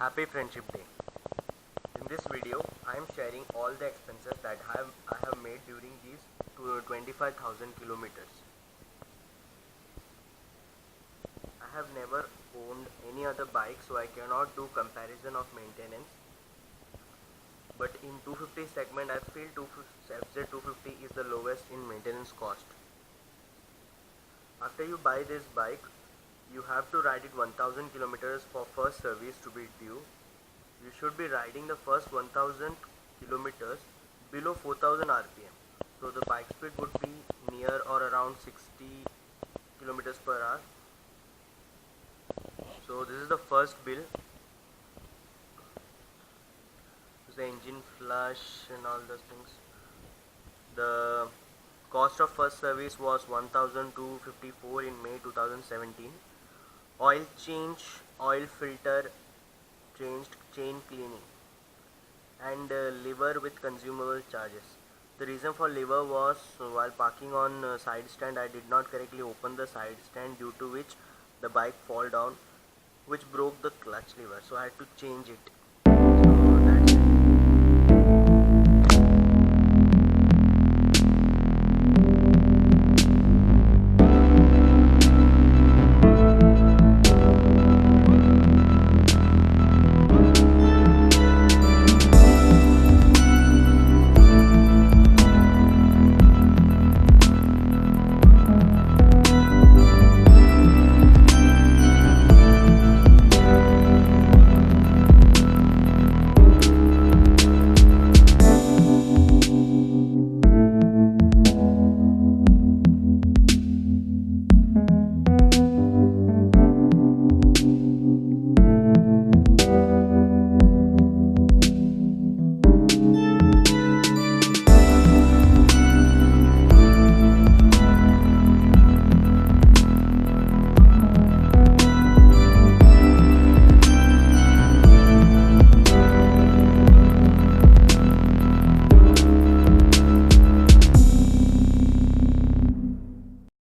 Happy Friendship Day. In this video, I am sharing all the expenses that I have made during these 25,000 kilometers. I have never owned any other bike, so I cannot do comparison of maintenance. But in 250 segment, I feel FZ 250 is the lowest in maintenance cost. After you buy this bike, you have to ride it 1000 kilometers for first service to be due. You should be riding the first 1000 kilometers below 4000 rpm. So the bike speed would be near or around 60 kilometers per hour. So this is the first bill. The engine flush and all those things. The cost of first service was 1254 in May 2017. Oil change, oil filter changed, chain cleaning, and liver with consumable charges. The reason for liver was while parking on side stand, I did not correctly open the side stand, due to which the bike fall down, which broke the clutch lever, so I had to change it.